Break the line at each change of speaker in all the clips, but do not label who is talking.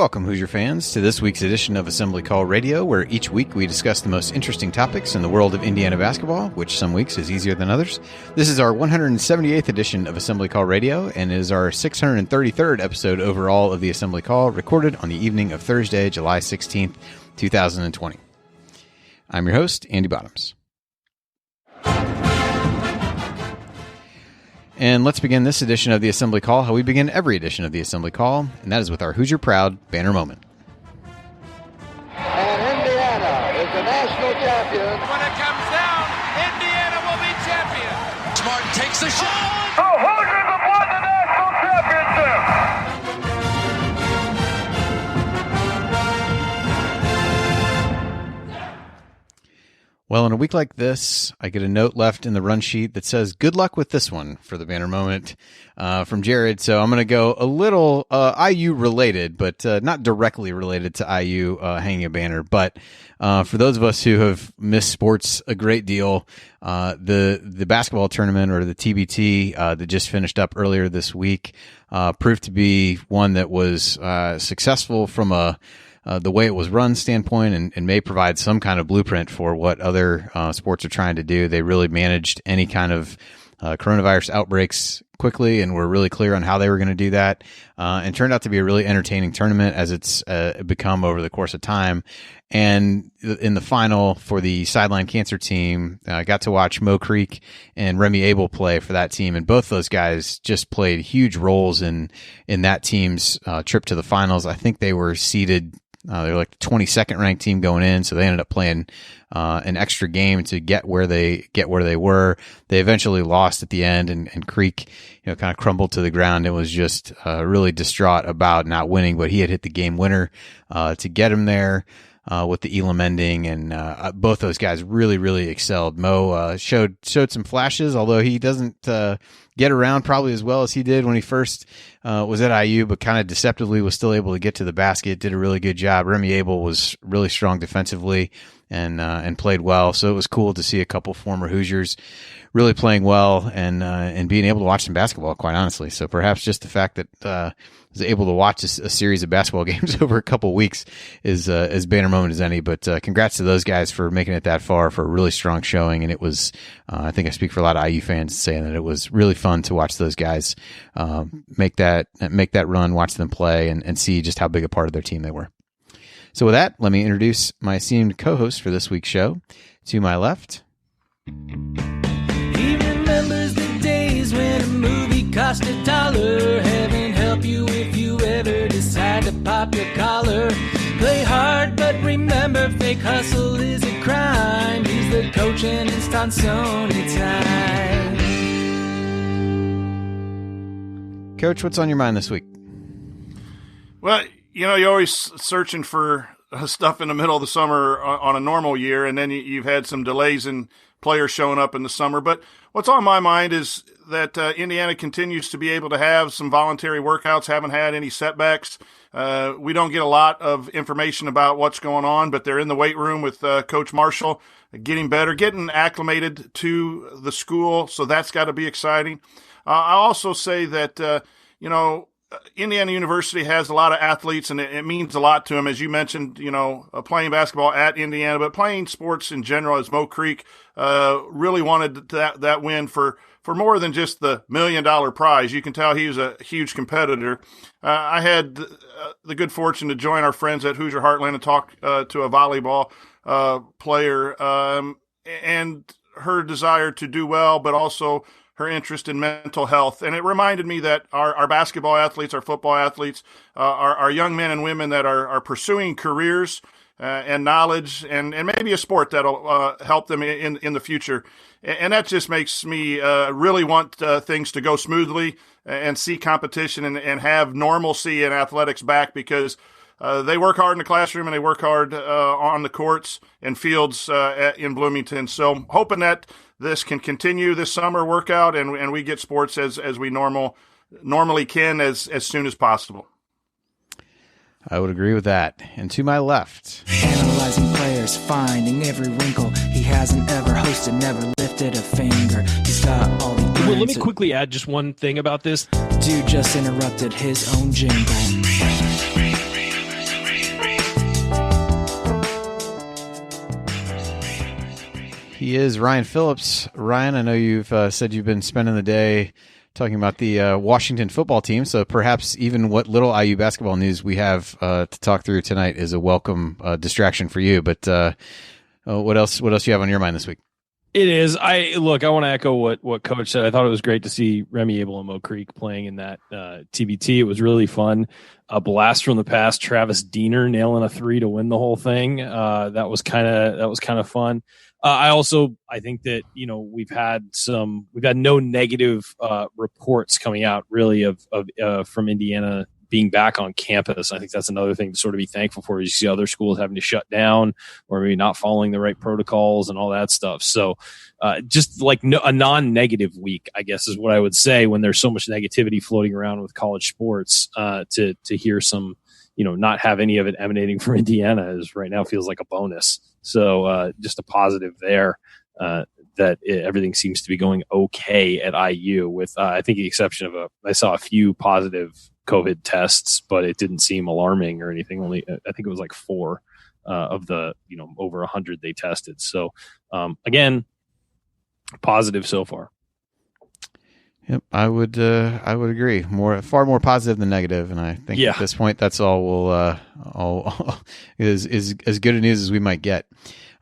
Welcome, Hoosier fans, to this week's edition of Assembly Call Radio, where each week we discuss the most interesting topics in the world of Indiana basketball, which some weeks is easier than others. This is our 178th edition of Assembly Call Radio, and is our 633rd episode overall of the Assembly Call, recorded on the evening of Thursday, July 16th, 2020. I'm your host, Andy Bottoms. And let's begin this edition of the Assembly Call how we begin every edition of the Assembly Call, and that is with our Hoosier Proud banner moment.
And Indiana is the national champion.
When it comes down, Indiana will be champion.
Smart takes the shot.
The Hoosiers have won the national championship.
Well, in a week like this, I get a note left in the run sheet that says, good luck with this one for the banner moment from Jared. So I'm going to go a little IU related, but not directly related to IU hanging a banner. But for those of us who have missed sports a great deal, the basketball tournament, or the TBT that just finished up earlier this week, proved to be one that was successful from the way it was run standpoint, and may provide some kind of blueprint for what other sports are trying to do. They really managed any kind of coronavirus outbreaks quickly, and were really clear on how they were going to do that, and turned out to be a really entertaining tournament as it's become over the course of time. And in the final for the Sideline Cancer team, I got to watch Mo Creek and Remy Abel play for that team, and both those guys just played huge roles in that team's trip to the finals. I think they were seeded they were like the 22nd ranked team going in, so they ended up playing an extra game to get where they were. They eventually lost at the end, and Creek, kind of crumbled to the ground and was just really distraught about not winning. But he had hit the game winner to get him there with the Elam ending, and both those guys really, really excelled. Mo showed some flashes, although he doesn't get around probably as well as he did when he first was at IU, but kind of deceptively was still able to get to the basket, did a really good job. Remy Abel was really strong defensively and played well, so it was cool to see a couple former Hoosiers really playing well and being able to watch some basketball, quite honestly. So perhaps just the fact that I was able to watch a series of basketball games over a couple weeks is as banner moment as any. But congrats to those guys for making it that far, for a really strong showing. And it was, I think I speak for a lot of IU fans saying that it was really fun to watch those guys make that run, watch them play, and see just how big a part of their team they were. So with that, let me introduce my esteemed co-host for this week's show. To my left,
he remembers the days when a movie cost $1. Heaven help you if you ever decide to pop your collar. Play hard, but remember, fake hustle is a crime. He's the coach and it's Tonsoni time.
Coach, what's on your mind this week?
Well, you're always searching for stuff in the middle of the summer on a normal year, and then you've had some delays in players showing up in the summer. But what's on my mind is that Indiana continues to be able to have some voluntary workouts, haven't had any setbacks. We don't get a lot of information about what's going on, but they're in the weight room with Coach Marshall, getting better, getting acclimated to the school, so that's got to be exciting. I also say that, Indiana University has a lot of athletes, and it means a lot to them, as you mentioned, playing basketball at Indiana, but playing sports in general, as Mo Creek really wanted that win for more than just the $1 million prize. You can tell he was a huge competitor. I had the good fortune to join our friends at Hoosier Headlines and talk to a volleyball player and her desire to do well, but also her interest in mental health. And it reminded me that our basketball athletes, our football athletes, our young men and women that are pursuing careers and knowledge and maybe a sport that'll help them in the future. And that just makes me really want things to go smoothly and see competition and have normalcy in athletics back, because they work hard in the classroom and they work hard on the courts and fields in Bloomington. So hoping that this can continue this summer workout and we get sports as we normally can as soon as possible.
I would agree with that. And to my left,
Analyzing players, finding every wrinkle. He hasn't ever hosted, never lifted a finger. He's got all the
Well, let me quickly add just one thing about this.
Dude just interrupted his own jingle.
He is Ryan Phillips. Ryan, I know you've said you've been spending the day talking about the Washington football team, so perhaps even what little IU basketball news we have to talk through tonight is a welcome distraction for you. But what else do you have on your mind this week?
It is. I want to echo what Coach said. I thought it was great to see Remy Abel and Mo Creek playing in that TBT. It was really fun. A blast from the past. Travis Diener nailing a 3 to win the whole thing. That was kind of fun. I think that, we've had no negative reports coming out really of from Indiana being back on campus. I think that's another thing to sort of be thankful for. You see other schools having to shut down or maybe not following the right protocols and all that stuff. So just like a non-negative week, I guess is what I would say when there's so much negativity floating around with college sports, to hear some, not have any of it emanating from Indiana is right now feels like a bonus. So just a positive there, that everything seems to be going okay at IU with, I think the exception of I saw a few positive COVID tests, but it didn't seem alarming or anything. Only, I think it was like 4 of the, over 100 they tested. So again, positive so far.
Yep, I would agree. Far more positive than negative, and I think at this point that's all we'll is as good a news as we might get.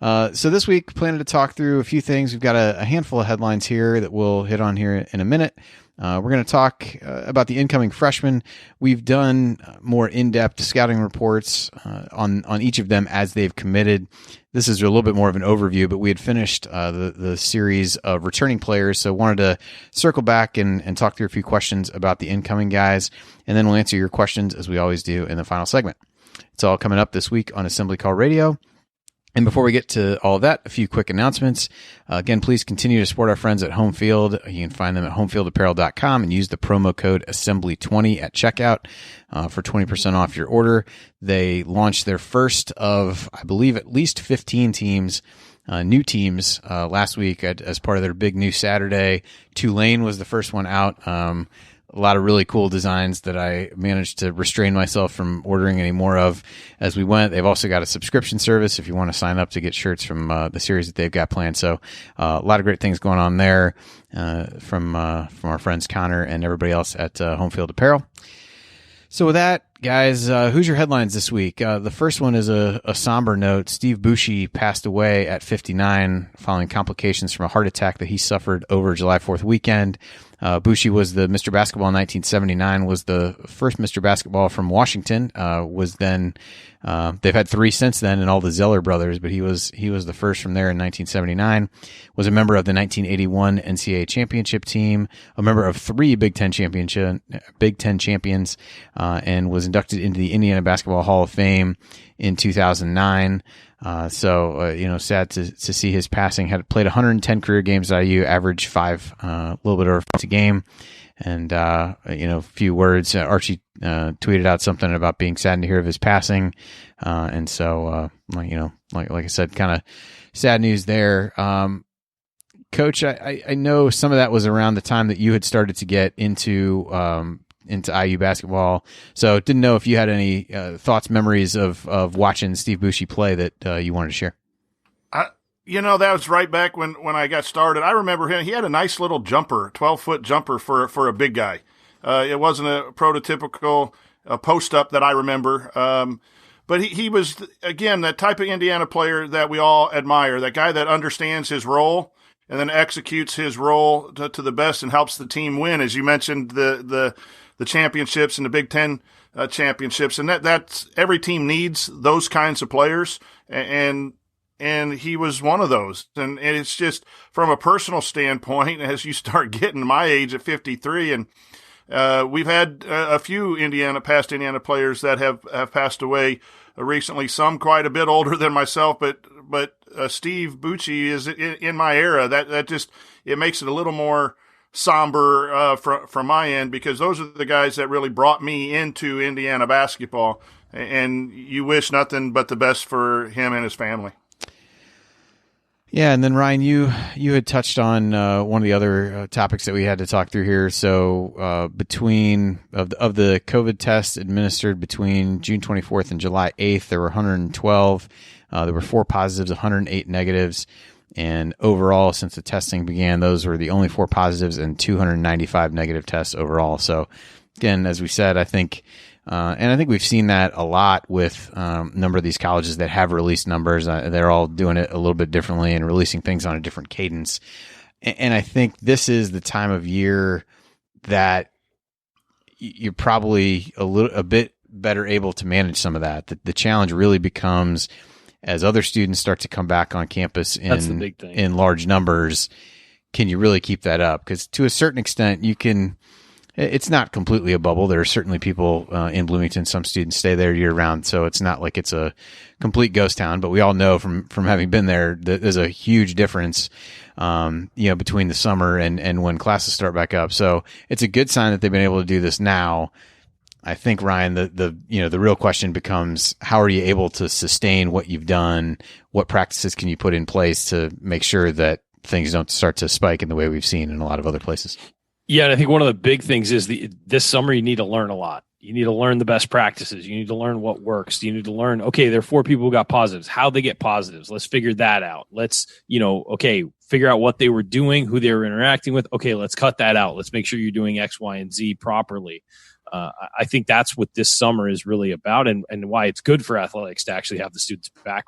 So this week, planning to talk through a few things. We've got a handful of headlines here that we'll hit on here in a minute. We're going to talk about the incoming freshmen. We've done more in-depth scouting reports on each of them as they've committed. This is a little bit more of an overview, but we had finished the series of returning players, so wanted to circle back and talk through a few questions about the incoming guys, and then we'll answer your questions as we always do in the final segment. It's all coming up this week on Assembly Call Radio. And before we get to all of that, a few quick announcements. Again, please continue to support our friends at Home Field. You can find them at homefieldapparel.com and use the promo code Assembly20 at checkout for 20% off your order. They launched their first of, I believe, at least 15 teams, new teams, last week as part of their big new Saturday. Tulane was the first one out. A lot of really cool designs that I managed to restrain myself from ordering any more of as we went. They've also got a subscription service if you want to sign up to get shirts from the series that they've got planned. So a lot of great things going on there from our friends Connor and everybody else at Home Field Apparel. So with that, guys, Hoosier Headlines this week. The first one is a somber note. Steve Bouchie passed away at 59 following complications from a heart attack that he suffered over July 4th weekend. Bouchie was the Mr. Basketball in 1979, was the first Mr. Basketball from Washington, was then, they've had 3 since then and all the Zeller brothers, but he was the first from there in 1979, was a member of the 1981 NCAA championship team, a member of 3 Big Ten champions, and was inducted into the Indiana Basketball Hall of Fame in 2009. Sad to see his passing. Had played 110 career games at IU, averaged 5, a little bit over a game. And, a few words. Archie tweeted out something about being saddened to hear of his passing. Like I said, kind of sad news there. Coach, I know some of that was around the time that you had started to get into IU basketball. So didn't know if you had any thoughts, memories of watching Steve Bouchie play that you wanted to share.
That was right back when I got started. I remember him. He had a nice little jumper, 12-foot jumper for a big guy. It wasn't a prototypical post-up that I remember. But he was, again, that type of Indiana player that we all admire, that guy that understands his role and then executes his role to the best and helps the team win. As you mentioned, the championships and the Big Ten championships, and that's every team needs those kinds of players, and he was one of those. And it's just from a personal standpoint, as you start getting my age at 53, and we've had a few past Indiana players that have passed away recently. Some quite a bit older than myself, but Steve Bouchie is in my era. That just it makes it a little more somber from my end, because those are the guys that really brought me into Indiana basketball, and you wish nothing but the best for him and his family.
Yeah, and then Ryan, you had touched on one of the other topics that we had to talk through here. So between of the COVID tests administered between June 24th and July 8th, there were 112. There were 4 positives, 108 negatives. And overall, since the testing began, those were the only 4 positives and 295 negative tests overall. So again, as we said, I think, and I think we've seen that a lot with a number of these colleges that have released numbers. They're all doing it a little bit differently and releasing things on a different cadence. And I think this is the time of year that you're probably a bit better able to manage some of that. The challenge really becomes as other students start to come back on campus in large numbers. Can you really keep that up? Because to a certain extent, you can. It's not completely a bubble. There are certainly people in Bloomington. Some students stay there year round, so it's not like it's a complete ghost town. But we all know from having been there that there's a huge difference, between the summer and when classes start back up. So it's a good sign that they've been able to do this now. I think, Ryan, the real question becomes, how are you able to sustain what you've done? What practices can you put in place to make sure that things don't start to spike in the way we've seen in a lot of other places?
Yeah, and I think one of the big things is this summer you need to learn a lot. You need to learn the best practices. You need to learn what works. You need to learn, okay, there are 4 people who got positives. How they get positives. Let's figure that out. Let's, figure out what they were doing, who they were interacting with. Okay, let's cut that out. Let's make sure you're doing X, Y, and Z properly. I think that's what this summer is really about, and why it's good for athletics to actually have the students back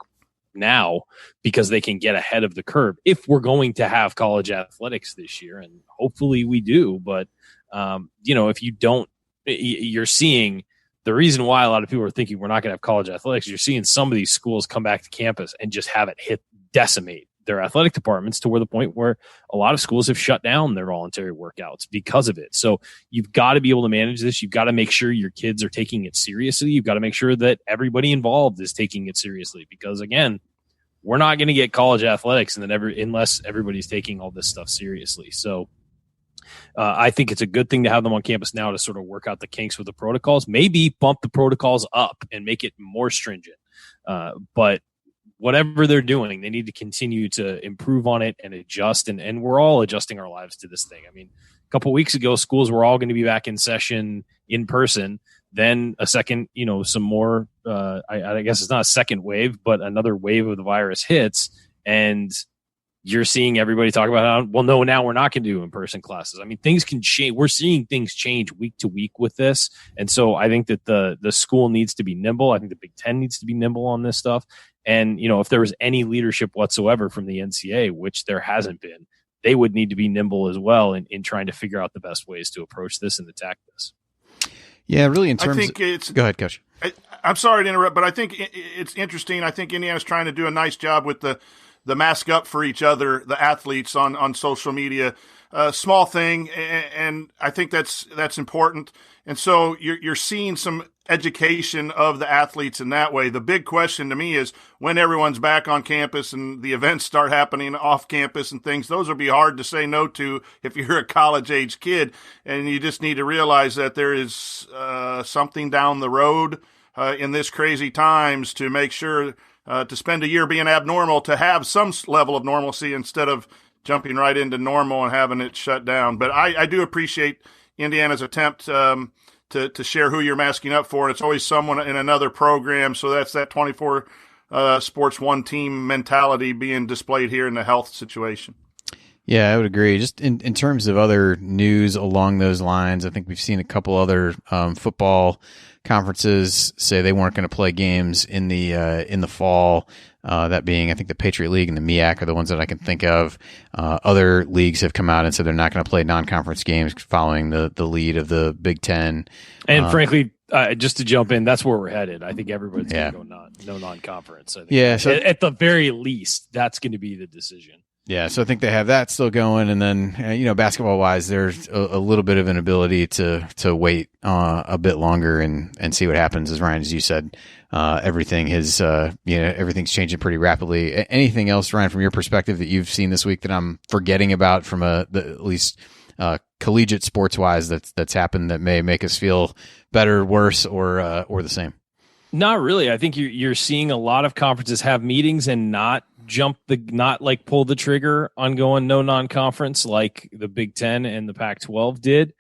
now, because they can get ahead of the curve if we're going to have college athletics this year, and hopefully we do. But if you don't, you're seeing the reason why a lot of people are thinking we're not going to have college athletics. You're seeing some of these schools come back to campus and just have it decimate their athletic departments to where the point where a lot of schools have shut down their voluntary workouts because of it. So you've got to be able to manage this. You've got to make sure your kids are taking it seriously. You've got to make sure that everybody involved is taking it seriously, because again, we're not going to get college athletics unless everybody's taking all this stuff seriously. So I think it's a good thing to have them on campus now to sort of work out the kinks with the protocols, maybe bump the protocols up and make it more stringent. But whatever they're doing, they need to continue to improve on it and adjust. And we're all adjusting our lives to this thing. I mean, a couple of weeks ago, schools were all going to be back in session in person. Then a second, some more, I guess it's not a second wave, but another wave of the virus hits. And you're seeing everybody talk about how, well, no, now we're not going to do in-person classes. I mean, things can change. We're seeing things change week to week with this. And so I think that the school needs to be nimble. I think the Big Ten needs to be nimble on this stuff. And, if there was any leadership whatsoever from the NCAA, which there hasn't been, they would need to be nimble as well in trying to figure out the best ways to approach this and attack this.
Yeah, really in terms go ahead, Coach.
I'm sorry to interrupt, but I think it's interesting. I think Indiana's trying to do a nice job with the mask up for each other, the athletes on social media. Small thing, and I think that's important. And so you're seeing some education of the athletes in that way. The big question to me is when everyone's back on campus and the events start happening off campus and things, those will be hard to say no to if you're a college-age kid. And you just need to realize that there is something down the road in this crazy times to make sure to spend a year being abnormal, to have some level of normalcy instead of jumping right into normal and having it shut down. But I do appreciate Indiana's attempt to share who you're masking up for. And it's always someone in another program. So that's that 24 sports one team mentality being displayed here in the health situation.
Yeah, I would agree. Just in terms of other news along those lines, I think we've seen a couple other football conferences say they weren't going to play games in the fall. That being, I think, the Patriot League and the MEAC are the ones that I can think of. Other leagues have come out and said they're not going to play non-conference games following the lead of the Big Ten.
And frankly, just to jump in, that's where we're headed. I think everybody's going to go no non-conference. I think
so
at the very least, that's going to be the decision.
Yeah, so I think they have that still going, and then basketball wise, there's a little bit of an ability to wait a bit longer and see what happens. As Ryan, as you said, everything's changing pretty rapidly. Anything else, Ryan, from your perspective that you've seen this week that I'm forgetting about from at least collegiate sports wise that's happened that may make us feel better, worse, or the same?
Not really. I think you're seeing a lot of conferences have meetings and not pull the trigger on going no non-conference like the Big Ten and the Pac-12 did.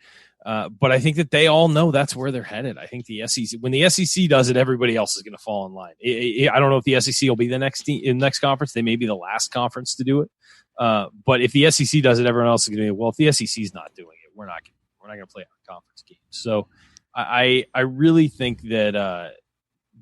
But I think that they all know that's where they're headed. I think the SEC, when the SEC does it, everybody else is going to fall in line. I don't know if the SEC will be the next conference. They may be the last conference to do it. But if the SEC does it, everyone else is going to be, well, if the SEC is not doing it, we're not going to play our conference games. So I really think that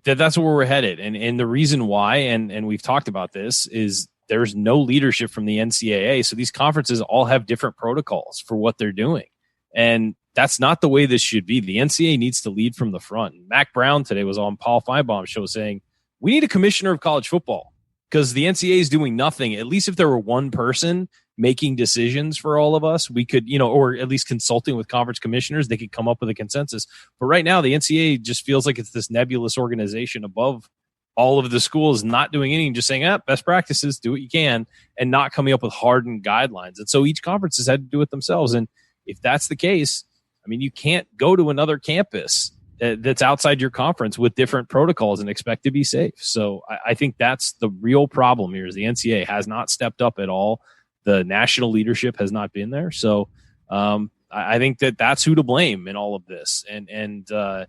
that's where we're headed. And the reason why, and we've talked about this, is there's no leadership from the NCAA. So these conferences all have different protocols for what they're doing. And that's not the way this should be. The NCAA needs to lead from the front. Mac Brown today was on Paul Feinbaum's show saying, we need a commissioner of college football because the NCAA is doing nothing. At least if there were one person making decisions for all of us, we could, or at least consulting with conference commissioners, they could come up with a consensus. But right now, the NCAA just feels like it's this nebulous organization above all of the schools, not doing anything, just saying, best practices, do what you can, and not coming up with hardened guidelines. And so each conference has had to do it themselves. And if that's the case, I mean, you can't go to another campus that's outside your conference with different protocols and expect to be safe. So I think that's the real problem here is the NCAA has not stepped up at all. The national leadership has not been there. So I think that's who to blame in all of this. And the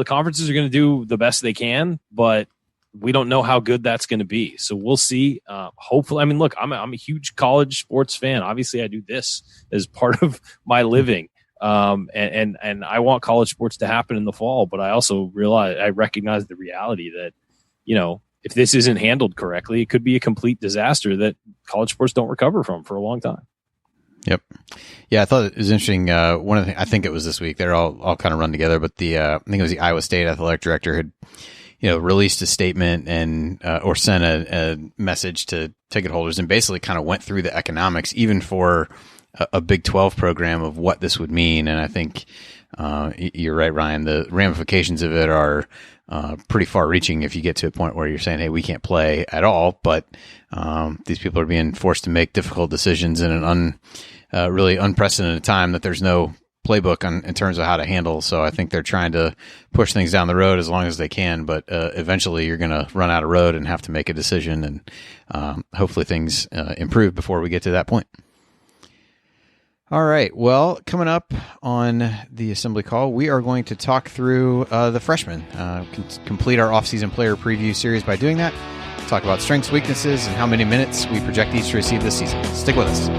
conferences are going to do the best they can, but we don't know how good that's going to be. So we'll see. Hopefully, I mean, look, I'm a huge college sports fan. Obviously, I do this as part of my living. And I want college sports to happen in the fall, but I also recognize the reality that, if this isn't handled correctly, it could be a complete disaster that college sports don't recover from for a long time.
Yep. Yeah, I thought it was interesting. One of the things, I think it was this week, they're all kind of run together, but I think it was the Iowa State athletic director had, released a statement and, or sent a message to ticket holders and basically kind of went through the economics, even for a Big 12 program, of what this would mean. And I think you're right, Ryan. The ramifications of it are pretty far reaching if you get to a point where you're saying, hey, we can't play at all. But these people are being forced to make difficult decisions in an really unprecedented time that there's no playbook in terms of how to handle. So I think they're trying to push things down the road as long as they can. But eventually you're going to run out of road and have to make a decision. And hopefully things improve before we get to that point. All right. Well, coming up on the assembly call, we are going to talk through the freshmen, complete our offseason player preview series by doing that, talk about strengths, weaknesses, and how many minutes we project each to receive this season. Stick with us.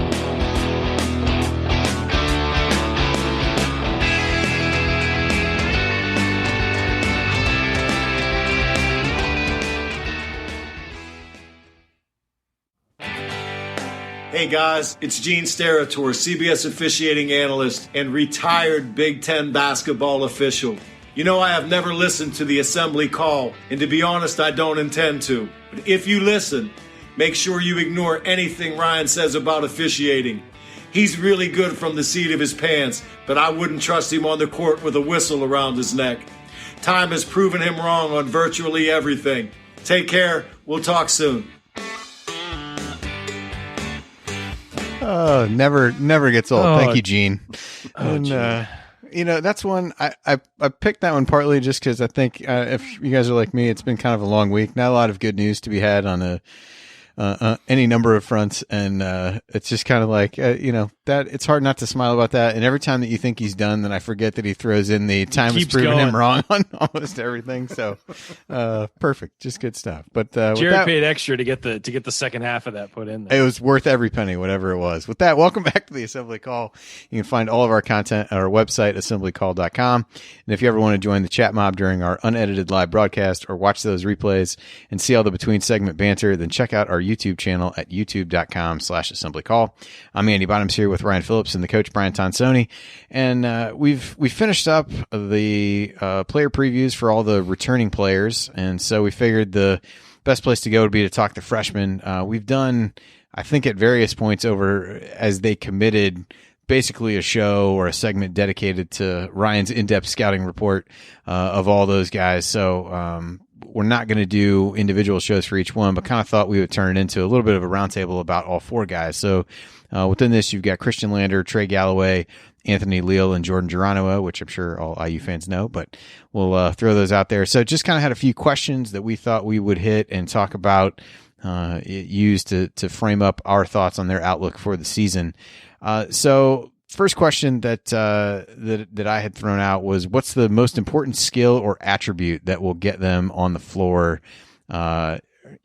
Hey guys, it's Gene Steratore, CBS officiating analyst and retired Big Ten basketball official. You know, I have never listened to the assembly call, and to be honest, I don't intend to. But if you listen, make sure you ignore anything Ryan says about officiating. He's really good from the seat of his pants, but I wouldn't trust him on the court with a whistle around his neck. Time has proven him wrong on virtually everything. Take care. We'll talk soon.
Oh, never gets old. Thank you, Gene. And,
Gene.
That's one I picked that one partly just because I think if you guys are like me, it's been kind of a long week. Not a lot of good news to be had on any number of fronts, and it's just kind of like that it's hard not to smile about that. And every time that you think he's done, then I forget that he throws in the time has proven him wrong on almost everything. So perfect, just good stuff. But
Jared paid extra to get the second half of that put in there.
It was worth every penny, whatever it was. With that, welcome back to the Assembly Call. You can find all of our content at our website, assemblycall.com. And if you ever want to join the chat mob during our unedited live broadcast or watch those replays and see all the between segment banter, then check out our YouTube channel at youtube.com/assemblycall. I'm Andy Bottoms here with Ryan Phillips and the coach Brian Tonsoni. And we finished up the player previews for all the returning players. And so we figured the best place to go would be to talk to freshmen. We've done, I think, at various points over as they committed, basically a show or a segment dedicated to Ryan's in-depth scouting report of all those guys. So we're not going to do individual shows for each one, but kind of thought we would turn it into a little bit of a roundtable about all four guys. So within this, you've got Christian Lander, Trey Galloway, Anthony Leal, and Jordan Geronimo, which I'm sure all IU fans know, but we'll throw those out there. So just kind of had a few questions that we thought we would hit and talk about, use to frame up our thoughts on their outlook for the season. So first question that I had thrown out was, what's the most important skill or attribute that will get them on the floor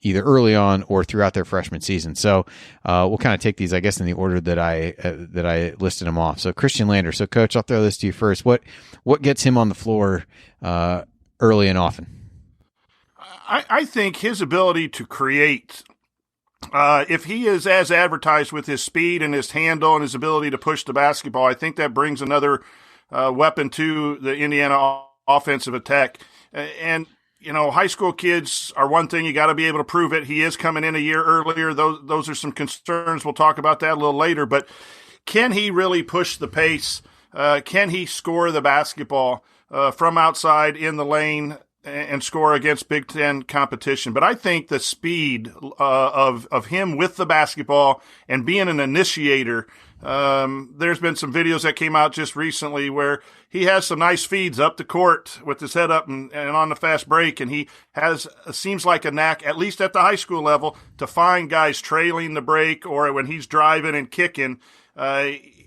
either early on or throughout their freshman season? So we'll kind of take these, I guess, in the order that I listed them off. So Christian Lander. So Coach, I'll throw this to you first. What gets him on the floor early and often?
I think his ability to create, if he is as advertised with his speed and his handle and his ability to push the basketball, I think that brings another weapon to the Indiana offensive attack. And, high school kids are one thing. You got to be able to prove it. He is coming in a year earlier. Those are some concerns. We'll talk about that a little later. But can he really push the pace? Can he score the basketball from outside in the lane and score against Big Ten competition? But I think the speed of him with the basketball and being an initiator, there's been some videos that came out just recently where he has some nice feeds up the court with his head up and on the fast break, and he seems like a knack, at least at the high school level, to find guys trailing the break or when he's driving and kicking.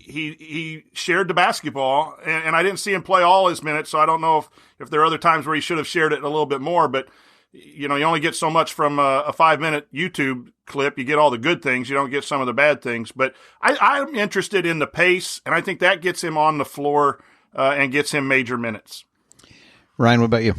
He shared the basketball, and I didn't see him play all his minutes, so I don't know if there are other times where he should have shared it a little bit more. But, you only get so much from a 5-minute YouTube clip. You get all the good things. You don't get some of the bad things. But I'm interested in the pace, and I think that gets him on the floor and gets him major minutes. Ryan, what about you?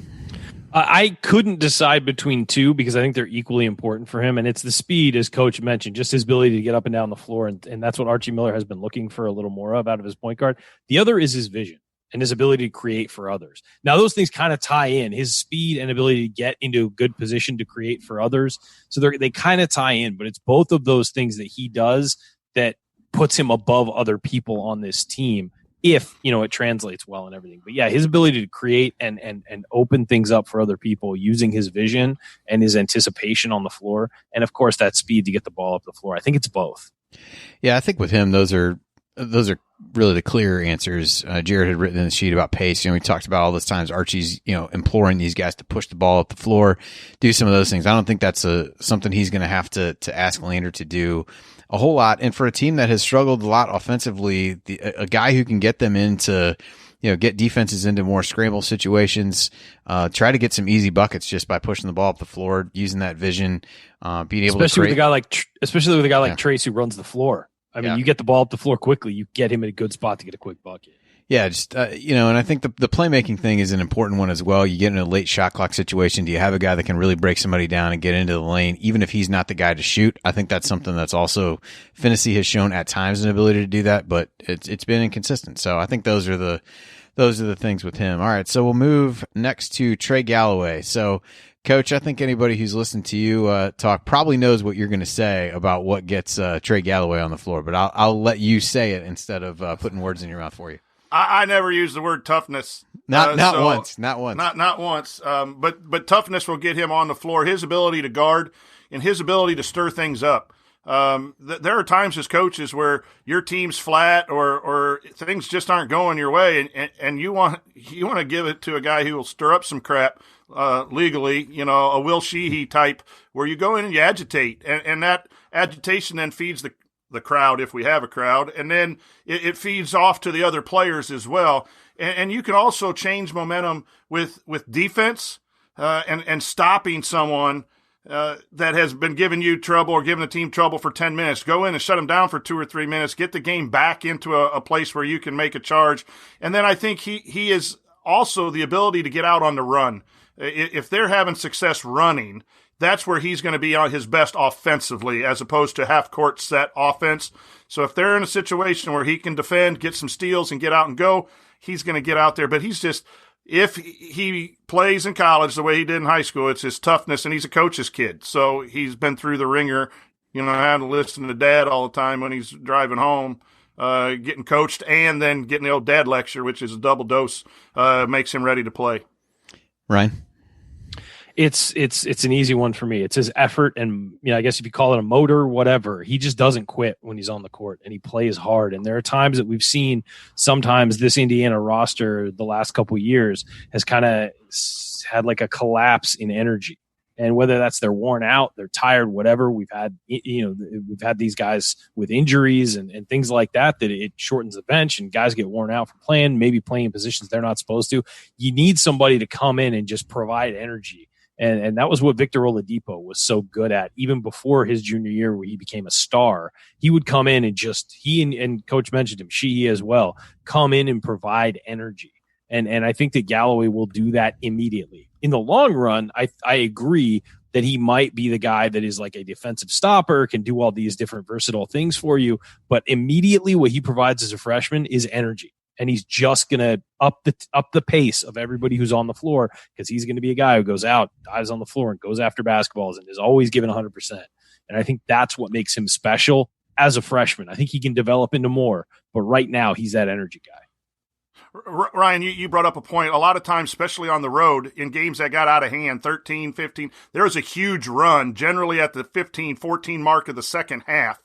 I couldn't decide between two because I think they're equally important for him. And it's the speed, as Coach mentioned, just his ability to get up and down the floor. And that's what Archie Miller has been looking for a little more of out of his point guard. The other is his vision and his ability to create for others. Now, those things kind of tie in, his speed and ability to get into a good position to create for others. So they kind of tie in, but it's both of those things that he does that puts him above other people on this team, if it translates well and everything. But yeah, his ability to create and open things up for other people using his vision and his anticipation on the floor, and of course that speed to get the ball up the floor. I think it's both.
Yeah, I think with him, those are really the clear answers. Jared had written in the sheet about pace. We talked about all those times Archie's imploring these guys to push the ball up the floor, do some of those things. I don't think that's something he's going to have to ask Lander to do a whole lot. And for a team that has struggled a lot offensively, a guy who can get them into, get defenses into more scramble situations, try to get some easy buckets just by pushing the ball up the floor, using that vision, being able
especially
to create.
Especially with a guy like Trace who runs the floor. I mean, you get the ball up the floor quickly, you get him in a good spot to get a quick bucket.
Yeah, just, and I think the playmaking thing is an important one as well. You get in a late shot clock situation. Do you have a guy that can really break somebody down and get into the lane, even if he's not the guy to shoot? I think that's something that's also Finney has shown at times an ability to do that, but it's been inconsistent. So I think those are the things with him. All right, so we'll move next to Trey Galloway. So, Coach, I think anybody who's listened to you talk probably knows what you're going to say about what gets Trey Galloway on the floor, but I'll let you say it instead of putting words in your mouth for you.
I never use the word toughness.
Not once.
Not once. But toughness will get him on the floor. His ability to guard and his ability to stir things up. There are times as coaches where your team's flat or things just aren't going your way, and you want to give it to a guy who will stir up some crap legally. A Will Sheehy type where you go in and you agitate, and that agitation then feeds the crowd, if we have a crowd, and then it feeds off to the other players as well. And you can also change momentum with defense and stopping someone that has been giving you trouble or giving the team trouble for 10 minutes. Go in and shut them down for 2 or 3 minutes, get the game back into a place where you can make a charge. And then I think he is also the ability to get out on the run. If they're having success running, that's where he's going to be on his best offensively, as opposed to half-court set offense. So if they're in a situation where he can defend, get some steals, and get out and go, he's going to get out there. But he's just, if he plays in college the way he did in high school, it's his toughness, and he's a coach's kid. So he's been through the ringer, having to listen to dad all the time when he's driving home, getting coached, and then getting the old dad lecture, which is a double dose, makes him ready to play.
Ryan?
It's an easy one for me. It's his effort, and I guess if you call it a motor, whatever, he just doesn't quit when he's on the court, and he plays hard. And there are times that we've seen, sometimes this Indiana roster the last couple of years has kind of had like a collapse in energy. And whether that's they're worn out, they're tired, whatever, we've had these guys with injuries and things like that it shortens the bench and guys get worn out from playing, maybe playing in positions they're not supposed to. You need somebody to come in and just provide energy. And that was what Victor Oladipo was so good at, even before his junior year where he became a star. He would come in and and Coach mentioned him, he as well, come in and provide energy. And I think that Galloway will do that immediately. In the long run, I agree that he might be the guy that is like a defensive stopper, can do all these different versatile things for you. But immediately what he provides as a freshman is energy. And he's just going to up the pace of everybody who's on the floor, because he's going to be a guy who goes out, dives on the floor, and goes after basketballs and is always given 100%. And I think that's what makes him special as a freshman. I think he can develop into more, but right now he's that energy guy.
Ryan, you brought up a point. A lot of times, especially on the road, in games that got out of hand, 13, 15, there was a huge run, generally at the 15, 14 mark of the second half,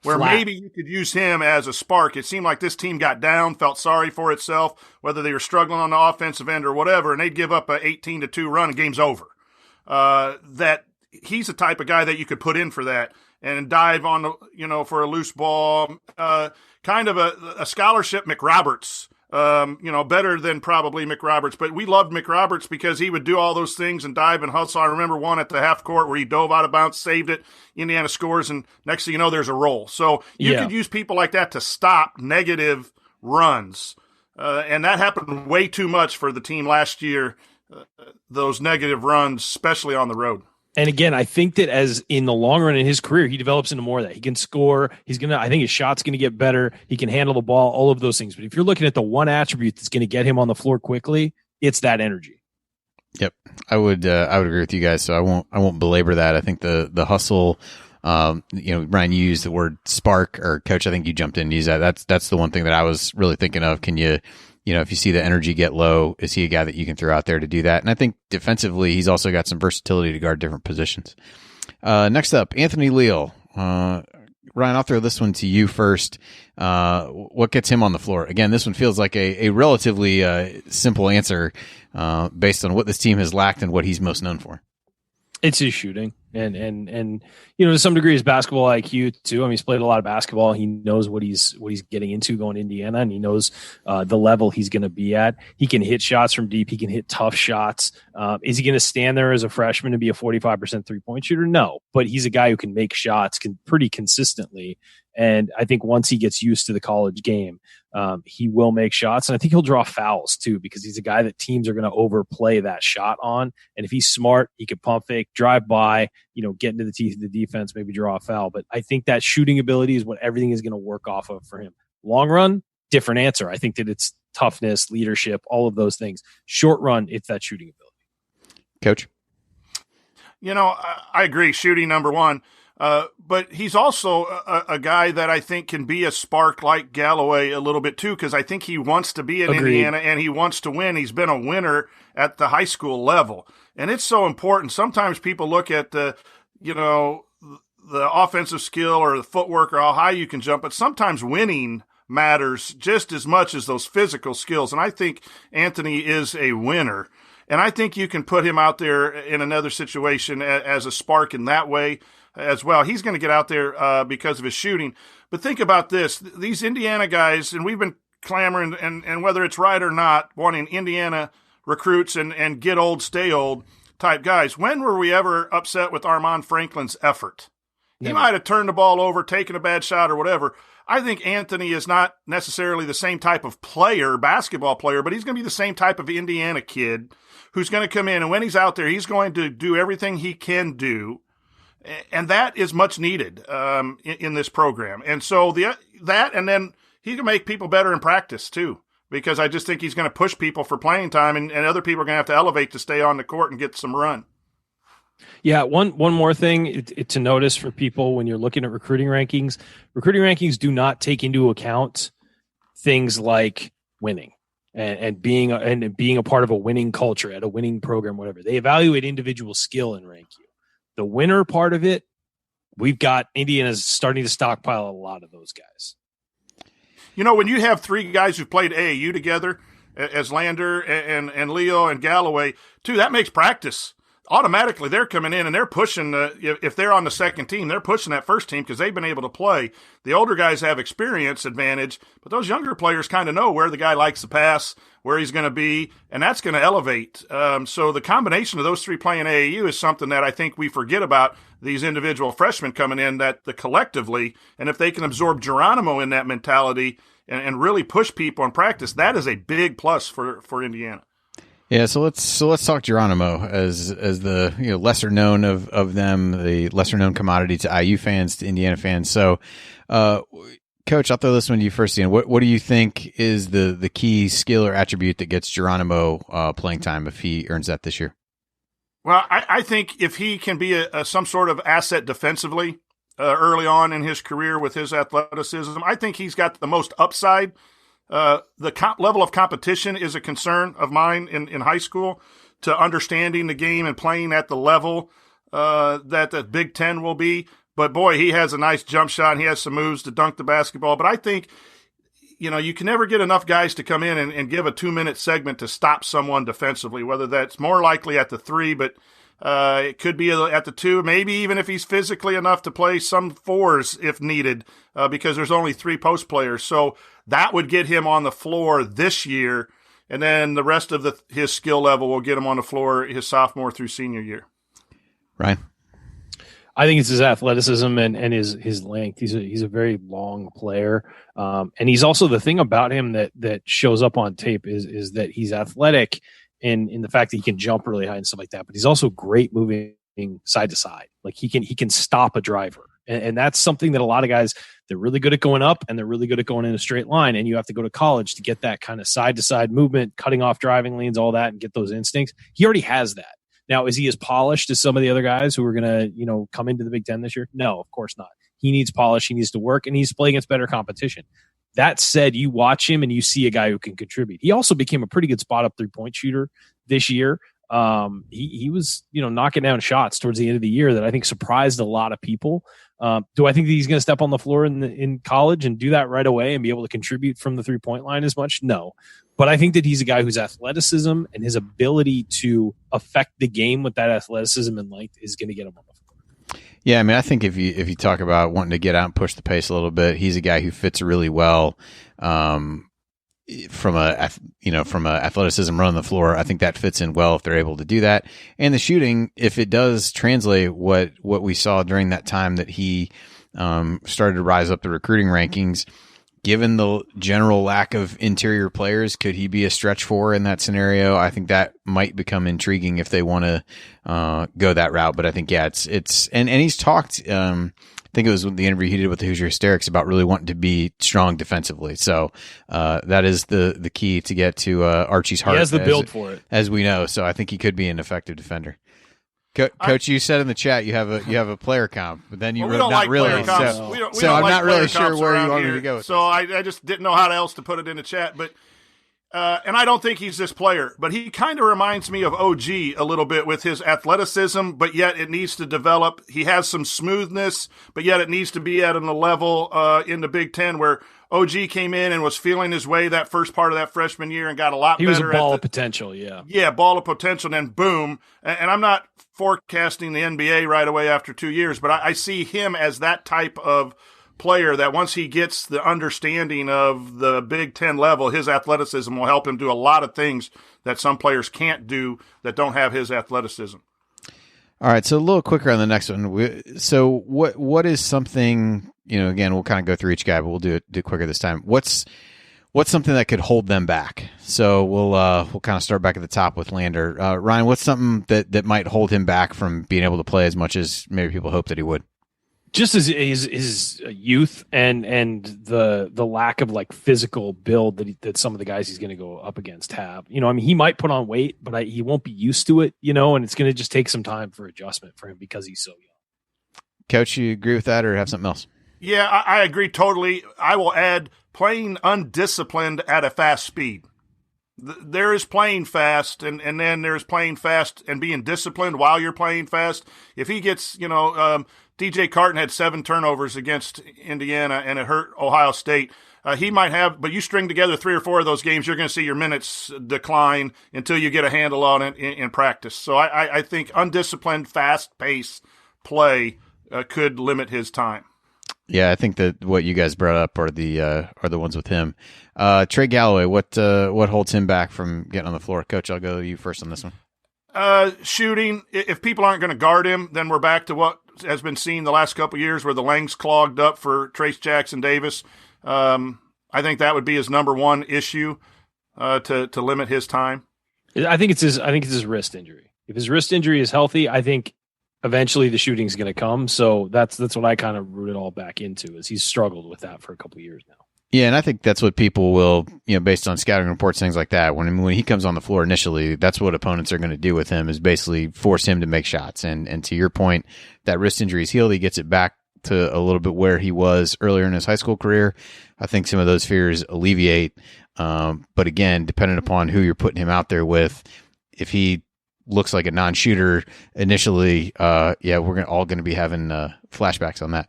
where maybe you could use him as a spark. It seemed like this team got down, felt sorry for itself, whether they were struggling on the offensive end or whatever, and they'd give up an 18-2 run and game's over. That he's the type of guy that you could put in for that and dive on, for a loose ball, kind of a scholarship McRoberts. Better than probably McRoberts, but we loved McRoberts because he would do all those things and dive and hustle. I remember one at the half court where he dove out of bounds, saved it, Indiana scores, and next thing you know, there's a roll. So you could use people like that to stop negative runs. And that happened way too much for the team last year, those negative runs, especially on the road.
And again, I think that as in the long run in his career, he develops into more of that. He can score. I think his shot's going to get better. He can handle the ball, all of those things. But if you're looking at the one attribute that's going to get him on the floor quickly, it's that energy.
Yep. I would agree with you guys. So I won't belabor that. I think the hustle, Ryan, you used the word spark, or Coach, I think you jumped in and used that. That's the one thing that I was really thinking of. Can you, if you see the energy get low, is he a guy that you can throw out there to do that? And I think defensively, he's also got some versatility to guard different positions. Next up, Anthony Leal. Ryan, I'll throw this one to you first. What gets him on the floor? Again, this one feels like a relatively simple answer based on what this team has lacked and what he's most known for.
It's his shooting and to some degree his basketball IQ too. I mean, he's played a lot of basketball. He knows what he's getting into going to Indiana, and he knows the level he's going to be at. He can hit shots from deep. He can hit tough shots. Is he going to stand there as a freshman and be a 45% 3-point shooter? No, but he's a guy who can make shots pretty consistently. And I think once he gets used to the college game, he will make shots. And I think he'll draw fouls too, because he's a guy that teams are going to overplay that shot on. And if he's smart, he can pump fake, drive by, get into the teeth of the defense, maybe draw a foul. But I think that shooting ability is what everything is going to work off of for him. Long run, different answer. I think that it's toughness, leadership, all of those things. Short run, it's that shooting ability.
Coach?
I agree. Shooting, number one. But he's also a guy that I think can be a spark like Galloway a little bit too, because I think he wants to be in Indiana and he wants to win. He's been a winner at the high school level, and it's so important. Sometimes people look at the offensive skill or the footwork or how high you can jump, but sometimes winning matters just as much as those physical skills. And I think Anthony is a winner, and I think you can put him out there in another situation as a spark in that way as well. He's going to get out there because of his shooting. But think about this. These Indiana guys, and we've been clamoring, and whether it's right or not, wanting Indiana recruits and get old, stay old type guys. When were we ever upset with Armand Franklin's effort? He might have turned the ball over, taken a bad shot or whatever. I think Anthony is not necessarily the same type of player, basketball player, but he's going to be the same type of Indiana kid who's going to come in, and when he's out there, he's going to do everything he can do. And that is much needed in this program. And so and then he can make people better in practice too, because I just think he's going to push people for playing time, and other people are going to have to elevate to stay on the court and get some run.
Yeah, one more thing to notice for people when you're looking at recruiting rankings. Recruiting rankings do not take into account things like winning and being a part of a winning culture at a winning program, whatever. They evaluate individual skill and rank you. The winner part of it, we've got Indiana's starting to stockpile a lot of those guys.
When you have three guys who've played AAU together, as Lander and Leo and Galloway, too, that makes practice. automatically they're coming in and they're pushing if they're on the second team, they're pushing that first team because they've been able to play. The older guys have experience advantage, but those younger players kind of know where the guy likes to pass, where he's going to be, and that's going to elevate. So the combination of those three playing AAU is something that I think we forget about these individual freshmen coming in, that the collectively, and if they can absorb Geronimo in that mentality and really push people in practice, that is a big plus for Indiana.
Yeah, so let's talk Geronimo as the lesser known of them, the lesser known commodity to IU fans, to Indiana fans. So, Coach, I'll throw this one to you first. Ian. What do you think is the key skill or attribute that gets Geronimo playing time if he earns that this year?
Well, I think if he can be some sort of asset defensively early on in his career with his athleticism, I think he's got the most upside. The level of competition is a concern of mine in high school, to understanding the game and playing at the level that the Big Ten will be. But boy, he has a nice jump shot and he has some moves to dunk the basketball. But I think, you can never get enough guys to come in and give a 2-minute segment to stop someone defensively, whether that's more likely at the 3, but it could be at the 2, maybe even if he's physically enough to play some 4s if needed, because there's only 3 post players. So that would get him on the floor this year, and then the rest of his skill level will get him on the floor his sophomore through senior year.
Ryan?
I think it's his athleticism and his length. He's a very long player, and he's also, the thing about him that shows up on tape is that he's athletic in the fact that he can jump really high and stuff like that. But he's also great moving side to side. Like he can stop a driver, and that's something that a lot of guys, they're really good at going up and they're really good at going in a straight line. And you have to go to college to get that kind of side to side movement, cutting off driving lanes, all that, and get those instincts. He already has that. Now, is he as polished as some of the other guys who are going to, come into the Big Ten this year? No, of course not. He needs polish. He needs to work, and he's playing against better competition. That said, you watch him and you see a guy who can contribute. He also became a pretty good spot-up three-point shooter this year. He was, knocking down shots towards the end of the year that I think surprised a lot of people. Do I think that he's going to step on the floor in college and do that right away and be able to contribute from the three-point line as much? No. But I think that he's a guy whose athleticism and his ability to affect the game with that athleticism and length is going to get him on the floor.
Yeah, I mean, I think if you talk about wanting to get out and push the pace a little bit, he's a guy who fits really well from a athleticism running the floor. I think that fits in well if they're able to do that. And the shooting, if it does translate what we saw during that time that he started to rise up the recruiting rankings, given the general lack of interior players, could he be a stretch 4 in that scenario? I think that might become intriguing if they want to go that route. But I think, yeah, it's and he's talked, I think it was the interview he did with the Hoosier Hysterics about really wanting to be strong defensively. So that is the key to get to Archie's heart.
He has the build for it,
as we know. So I think he could be an effective defender. Coach, you said in the chat you have a player comp, but then you wrote not really. So I'm not really sure where you want me to go.
So I just didn't know how else to put it in the chat. But and I don't think he's this player, but he kind of reminds me of OG a little bit with his athleticism, but yet it needs to develop. He has some smoothness, but yet it needs to be at a level in the Big Ten where OG came in and was feeling his way that first part of that freshman year and got a lot better.
He was a ball of potential, yeah.
Yeah, ball of potential, and then boom. And I'm not forecasting the NBA right away after 2 years, but I see him as that type of player that once he gets the understanding of the Big Ten level, his athleticism will help him do a lot of things that some players can't do that don't have his athleticism.
All right, so a little quicker on the next one. So what is something, again, we'll kind of go through each guy, but we'll do it quicker this time. What's something that could hold them back? So we'll kind of start back at the top with Lander. Ryan, what's something that might hold him back from being able to play as much as maybe people hope that he would?
Just as his youth and the lack of like physical build that some of the guys he's going to go up against have. He might put on weight, but he won't be used to it, and it's going to just take some time for adjustment for him because he's so young.
Coach, you agree with that or have something else?
Yeah, I agree totally. I will add playing undisciplined at a fast speed. There is playing fast, and then there's playing fast and being disciplined while you're playing fast. If he gets, DJ Carton had 7 turnovers against Indiana, and it hurt Ohio State. He might have, but you string together 3 or 4 of those games, you're going to see your minutes decline until you get a handle on it in practice. So I think undisciplined, fast-paced play could limit his time.
Yeah, I think that what you guys brought up are the ones with him. Trey Galloway, what holds him back from getting on the floor? Coach, I'll go to you first on this one.
Shooting. If people aren't going to guard him, then we're back to what has been seen the last couple of years, where the lane's clogged up for Trace Jackson Davis. I think that would be his number one issue to limit his time.
I think it's his wrist injury. If his wrist injury is healthy, I think eventually the shooting's going to come. So that's what I kind of root it all back into, is he's struggled with that for a couple of years now.
Yeah, and I think that's what people will, based on scouting reports, things like that. When he comes on the floor initially, that's what opponents are going to do with him, is basically force him to make shots. And to your point, that wrist injury is healed. He gets it back to a little bit where he was earlier in his high school career. I think some of those fears alleviate. But again, depending upon who you're putting him out there with, if he looks like a non-shooter initially, we're all going to be having flashbacks on that.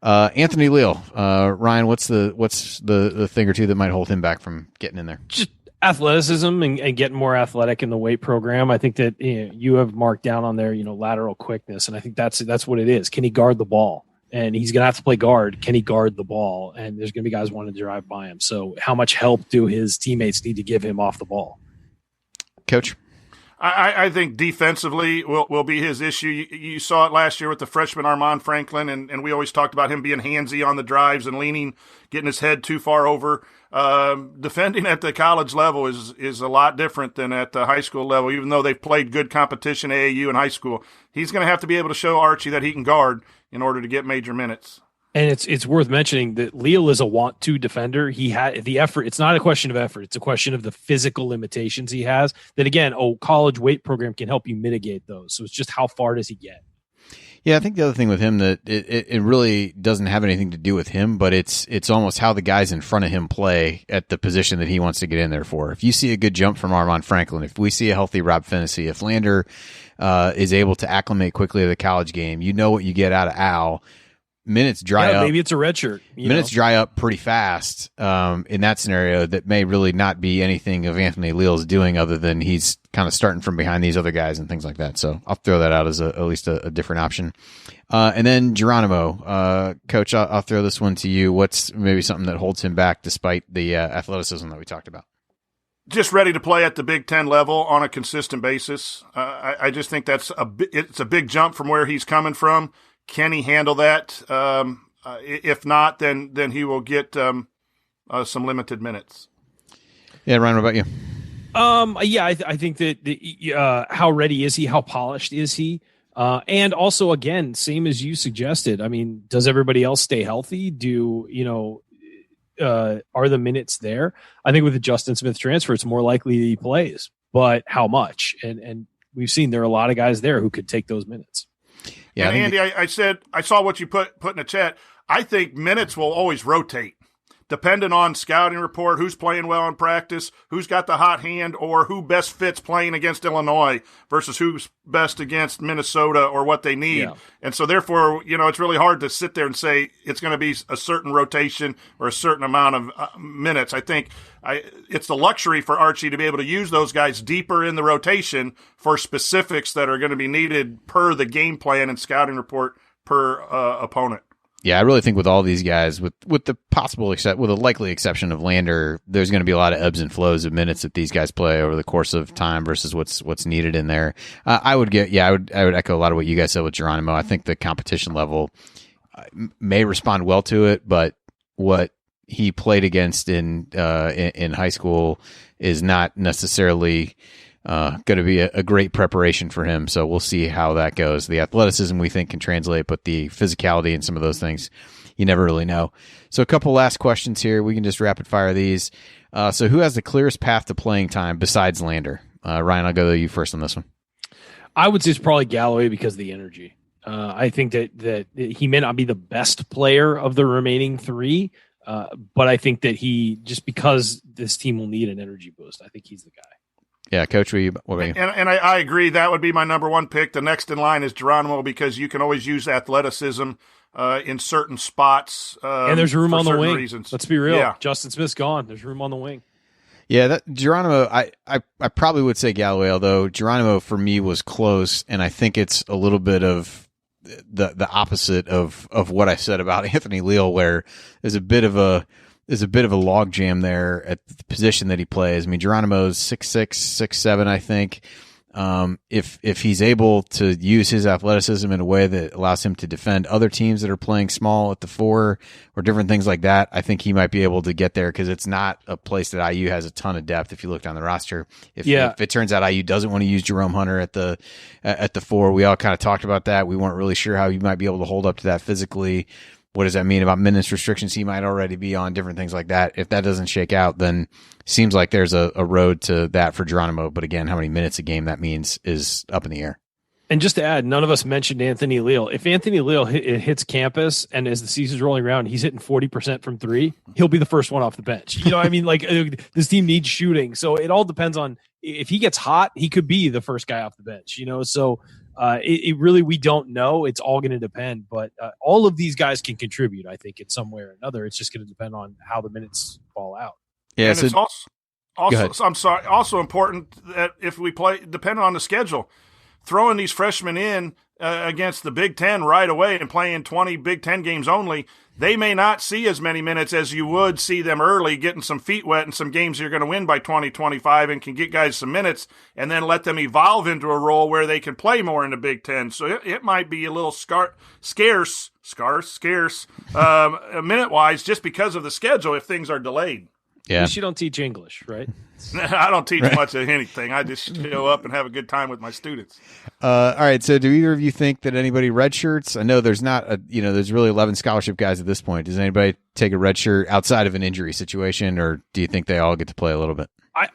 Anthony Leal, Ryan, what's the thing or two that might hold him back from getting in there?
Just athleticism and getting more athletic in the weight program. I think that you have marked down on there, lateral quickness, and I think that's what it is. Can he guard the ball? And he's going to have to play guard. Can he guard the ball? And there's going to be guys wanting to drive by him. So how much help do his teammates need to give him off the ball?
Coach?
I think defensively will be his issue. You saw it last year with the freshman Armand Franklin, and we always talked about him being handsy on the drives and leaning, getting his head too far over. Defending at the college level is a lot different than at the high school level, even though they've played good competition AAU in high school. He's going to have to be able to show Archie that he can guard in order to get major minutes.
And it's worth mentioning that Leal is a want-to defender. He had the effort. It's not a question of effort. It's a question of the physical limitations he has. That, again, college weight program can help you mitigate those. So it's just how far does he get?
Yeah, I think the other thing with him that it really doesn't have anything to do with him, but it's almost how the guys in front of him play at the position that he wants to get in there for. If you see a good jump from Armand Franklin, if we see a healthy Rob Fennessy, if Lander is able to acclimate quickly to the college game, you know what you get out of Al. Minutes dry up.
Maybe it's a red shirt.
Minutes dry up pretty fast in that scenario. That may really not be anything of Anthony Leal's doing, other than he's kind of starting from behind these other guys and things like that. So I'll throw that out as at least a different option. And then Geronimo, Coach, I'll throw this one to you. What's maybe something that holds him back despite the athleticism that we talked about?
Just ready to play at the Big Ten level on a consistent basis. I just think it's a big jump from where he's coming from. Can he handle that? If not, then he will get some limited minutes.
Yeah, Ryan, what about you?
I think that how ready is he? How polished is he? And also, again, same as you suggested. I mean, does everybody else stay healthy? Are the minutes there? I think with the Justin Smith transfer, it's more likely he plays, but how much? And we've seen there are a lot of guys there who could take those minutes.
Yeah, and Andy, I saw what you put in the chat. I think minutes will always rotate, depending on scouting report, who's playing well in practice, who's got the hot hand, or who best fits playing against Illinois versus who's best against Minnesota, or what they need. Yeah. And so therefore, it's really hard to sit there and say it's going to be a certain rotation or a certain amount of minutes. I think it's the luxury for Archie to be able to use those guys deeper in the rotation for specifics that are going to be needed per the game plan and scouting report per opponent.
Yeah, I really think with all these guys, with the with a likely exception of Lander, there's going to be a lot of ebbs and flows of minutes that these guys play over the course of time versus what's needed in there. I would echo a lot of what you guys said with Geronimo. I think the competition level may respond well to it, but what he played against in high school is not necessarily going to be a great preparation for him. So we'll see how that goes. The athleticism we think can translate, but the physicality and some of those things, you never really know. So a couple last questions here. We can just rapid fire these. So who has the clearest path to playing time besides Lander? Ryan, I'll go to you first on this one.
I would say it's probably Galloway because of the energy. I think that he may not be the best player of the remaining three, But I think that he, just because this team will need an energy boost, I think he's the guy.
Yeah, Coach, what about you?
And I agree. That would be my number one pick. The next in line is Geronimo, because you can always use athleticism in certain spots.
And there's room on the wing.
Reasons.
Let's be real.
Yeah.
Justin Smith's gone. There's room on the wing.
Yeah, that Geronimo, I probably would say Galloway, although Geronimo for me was close, and I think it's a little bit of the opposite of what I said about Anthony Leal, where there's a bit of a logjam there at the position that he plays. I mean, Geronimo's 6'6", 6'7", I think. If he's able to use his athleticism in a way that allows him to defend other teams that are playing small at the 4 or different things like that, I think he might be able to get there, because it's not a place that IU has a ton of depth. If you look down the roster, if it turns out IU doesn't want to use Jerome Hunter at the 4, we all kind of talked about that. We weren't really sure how he might be able to hold up to that physically. What does that mean about minutes restrictions he might already be on, different things like that? If that doesn't shake out, then seems like there's a road to that for Geronimo. But again, how many minutes a game that means is up in the air.
And just to add, none of us mentioned Anthony Leal. If Anthony Leal hits campus, and as the season's rolling around, he's hitting 40% from 3, he'll be the first one off the bench. You know what I mean? Like, this team needs shooting. So it all depends on, if he gets hot, he could be the first guy off the bench, you know? So it really, we don't know. It's all going to depend, but all of these guys can contribute, I think, in some way or another. It's just going to depend on how the minutes fall out.
Yeah,
and it's also important that if we play, depending on the schedule, throwing these freshmen in against the Big Ten right away and playing 20 Big Ten games only, they may not see as many minutes as you would see them early, getting some feet wet in some games you're going to win by 20, 25, and can get guys some minutes, and then let them evolve into a role where they can play more in the Big Ten. So it might be a little scarce, minute-wise, just because of the schedule if things are delayed.
Yeah. At least you don't teach English, right?
I don't teach much of anything. I just show up and have a good time with my students.
All right. So do either of you think that anybody redshirts? I know there's not there's really 11 scholarship guys at this point. Does anybody take a redshirt outside of an injury situation, or do you think they all get to play a little bit?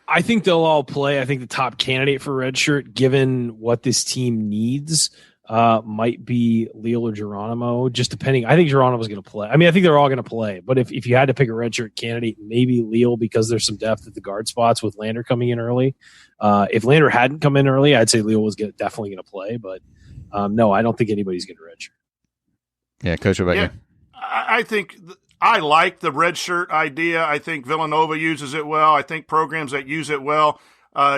I think they'll all play. I think the top candidate for redshirt, given what this team needs, might be Leal or Geronimo, just depending. I think Geronimo's going to play. I mean, I think they're all going to play, but if you had to pick a redshirt candidate, maybe Leal, because there's some depth at the guard spots with Lander coming in early. If Lander hadn't come in early, I'd say Leal was definitely going to play, but no, I don't think anybody's going to redshirt.
Yeah, Coach, what about you?
I think I like the redshirt idea. I think Villanova uses it well. I think programs that use it well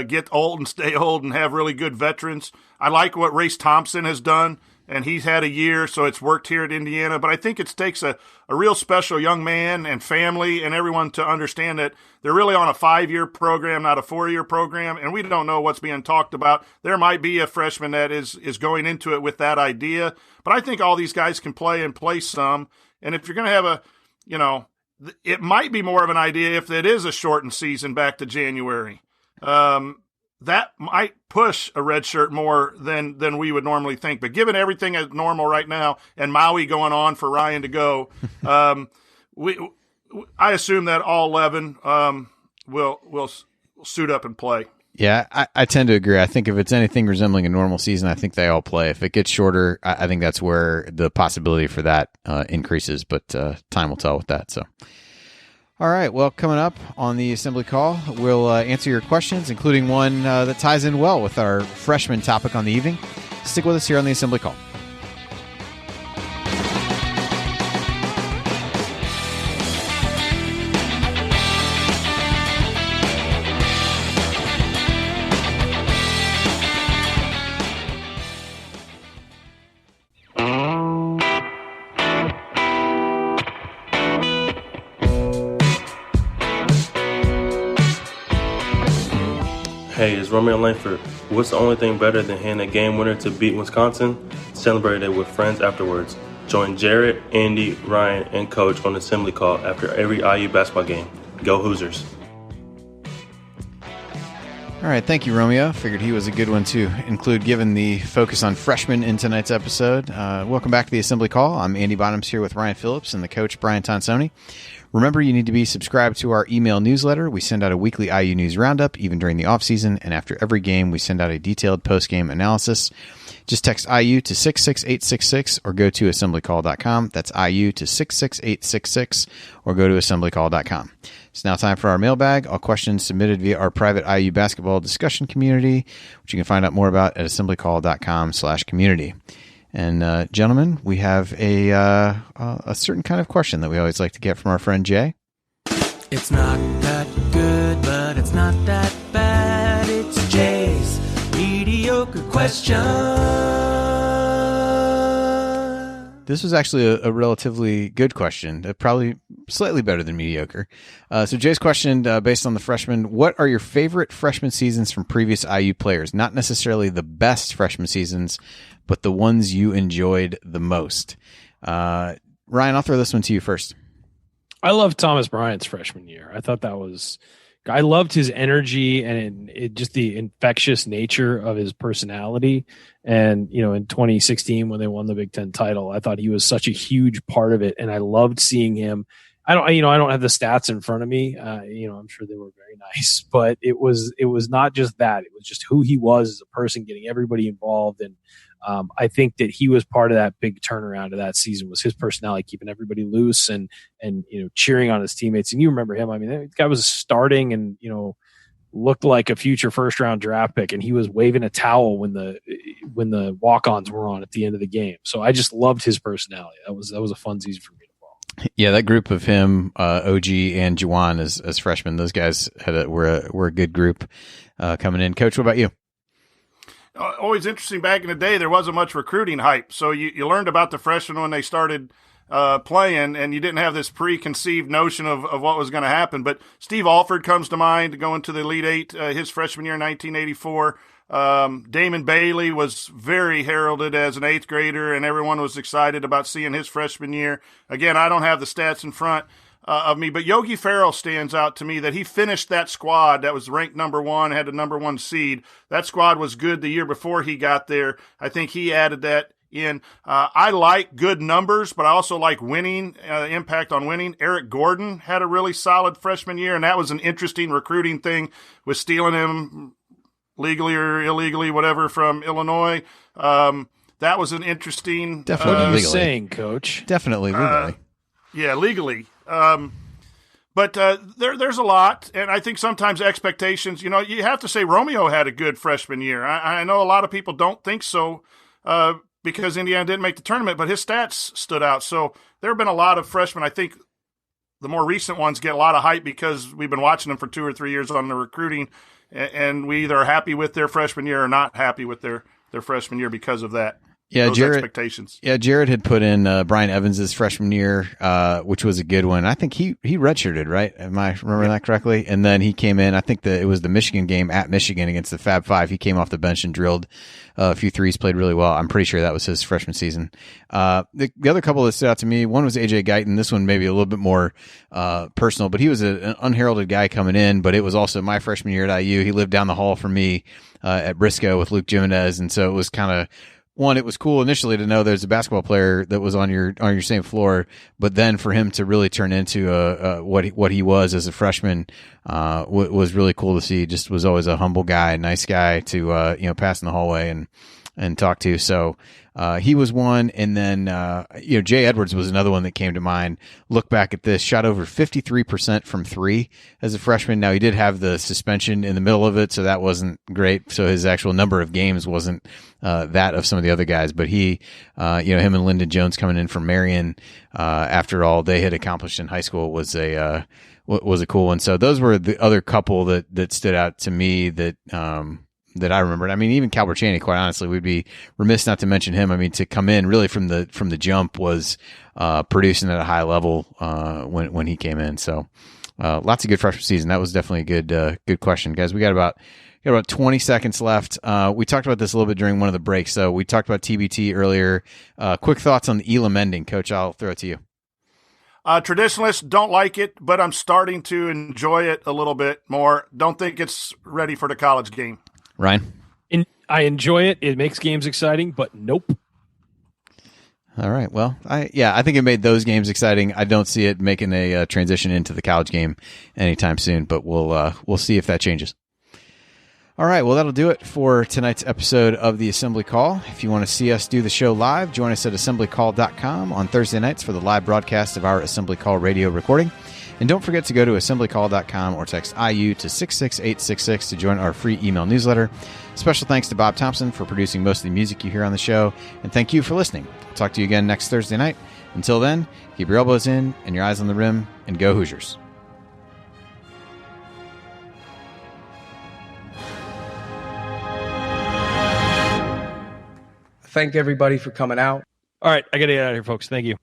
get old and stay old and have really good veterans. I like what Race Thompson has done, and he's had a year, so it's worked here at Indiana. But I think it takes a real special young man and family and everyone to understand that they're really on a 5-year program, not a 4-year program, and we don't know what's being talked about. There might be a freshman that is going into it with that idea, but I think all these guys can play and play some. And if you're going to have it might be more of an idea if it is a shortened season back to January. That might push a red shirt more than we would normally think. But given everything as normal right now and Maui going on for Ryan to go, I assume that all 11 will suit up and play.
Yeah, I tend to agree. I think if it's anything resembling a normal season, I think they all play. If it gets shorter, I think that's where the possibility for that increases. But time will tell with that. So. All right, well, coming up on the Assembly Call, we'll answer your questions, including one that ties in well with our freshman topic on the evening. Stick with us here on the Assembly Call.
Hey, it's Romeo Langford. What's the only thing better than hitting a game winner to beat Wisconsin? Celebrate it with friends afterwards. Join Jared, Andy, Ryan, and Coach on Assembly Call after every IU basketball game. Go Hoosiers.
All right, thank you, Romeo. Figured he was a good one to include given the focus on freshmen in tonight's episode. Welcome back to the Assembly Call. I'm Andy Bottoms here with Ryan Phillips and the coach, Brian Tonsoni. Remember, you need to be subscribed to our email newsletter. We send out a weekly IU News Roundup, even during the offseason, and after every game, we send out a detailed post-game analysis. Just text IU to 66866 or go to assemblycall.com. That's IU to 66866 or go to assemblycall.com. It's now time for our mailbag. All questions submitted via our private IU basketball discussion community, which you can find out more about at assemblycall.com/community. And gentlemen, we have a certain kind of question that we always like to get from our friend Jay.
It's not that good, but it's not that bad. It's Jay's mediocre question.
This was actually a relatively good question, probably slightly better than mediocre. So Jay's question, based on the freshmen, what are your favorite freshman seasons from previous IU players? Not necessarily the best freshman seasons, but the ones you enjoyed the most. Ryan, I'll throw this one to you first.
I loved Thomas Bryant's freshman year. I loved his energy and just the infectious nature of his personality. And, in 2016, when they won the Big Ten title, I thought he was such a huge part of it. And I loved seeing him. I don't have the stats in front of me. I'm sure they were very nice, but it was not just that. It was just who he was as a person, getting everybody involved. And I think that he was part of that big turnaround of that season, was his personality, keeping everybody loose and cheering on his teammates. And you remember him. I mean, the guy was starting and, looked like a future first round draft pick, and he was waving a towel when the walk-ons were on at the end of the game. So I just loved his personality. That was a fun season for me to follow.
Yeah, that group of him, OG and Juwan as freshmen, those guys were a good group coming in. Coach, what about you?
Always interesting. Back in the day, there wasn't much recruiting hype, so you learned about the freshmen when they started playing, and you didn't have this preconceived notion of what was going to happen. But Steve Alford comes to mind, going to the Elite Eight his freshman year in 1984. Damon Bailey was very heralded as an eighth grader, and everyone was excited about seeing his freshman year. Again, I don't have the stats in front of me, but Yogi Ferrell stands out to me, that he finished that squad that was ranked number one, had the number one seed. That squad was good the year before he got there. I think he added that in. I like good numbers, but I also like winning, impact on winning. Eric Gordon had a really solid freshman year, and that was an interesting recruiting thing with stealing him legally or illegally, whatever, from Illinois. That was an interesting.
Definitely
What are you
legally.
saying, Coach?
Definitely legally.
Yeah, legally. But there's a lot, and I think sometimes expectations, you have to say Romeo had a good freshman year. I know a lot of people don't think so because Indiana didn't make the tournament, but his stats stood out. So there have been a lot of freshmen. I think the more recent ones get a lot of hype because we've been watching them for 2 or 3 years on the recruiting, and we either are happy with their freshman year or not happy with their freshman year because of that.
Yeah,
those expectations.
Yeah, Jared had put in Brian Evans's freshman year, which was a good one. I think he redshirted, right? Am I remembering that correctly? And then he came in. I think it was the Michigan game at Michigan against the Fab Five. He came off the bench and drilled a few threes, played really well. I'm pretty sure that was his freshman season. The other couple that stood out to me, one was AJ Guyton. This one maybe a little bit more personal, but he was an unheralded guy coming in. But it was also my freshman year at IU. He lived down the hall from me at Briscoe with Luke Jimenez, and so it was kind of. One, it was cool initially to know there's a basketball player that was on your same floor, but then for him to really turn into what he was as a freshman was really cool to see. Just was always a humble guy, nice guy to pass in the hallway and talk to. So he was one, and then Jay Edwards was another one that came to mind. Look back at this, shot over 53% from three as a freshman. Now he did have the suspension in the middle of it, so that wasn't great. So his actual number of games wasn't that of some of the other guys, but he, him and Lyndon Jones coming in from Marion, after all they had accomplished in high school was a cool one. So those were the other couple that stood out to me that I remembered. I mean, even Calbert Chaney, quite honestly, we'd be remiss not to mention him. I mean, to come in really from the jump was producing at a high level when he came in. So lots of good freshman season. That was definitely a good question, guys. We got about 20 seconds left. We talked about this a little bit during one of the breaks. So we talked about TBT earlier. Quick thoughts on the Elam ending, Coach. I'll throw it to you.
Traditionalists don't like it, but I'm starting to enjoy it a little bit more. Don't think it's ready for the college game.
Ryan?
I enjoy it. It makes games exciting, but nope.
All right. Well, I think it made those games exciting. I don't see it making a transition into the college game anytime soon, but we'll see if that changes. All right, well, that'll do it for tonight's episode of the Assembly Call. If you want to see us do the show live, join us at assemblycall.com on Thursday nights for the live broadcast of our Assembly Call radio recording. And don't forget to go to assemblycall.com or text IU to 66866 to join our free email newsletter. Special thanks to Bob Thompson for producing most of the music you hear on the show. And thank you for listening. I'll talk to you again next Thursday night. Until then, keep your elbows in and your eyes on the rim, and go Hoosiers.
Thank everybody for coming out.
All right, I got to get out of here, folks. Thank you.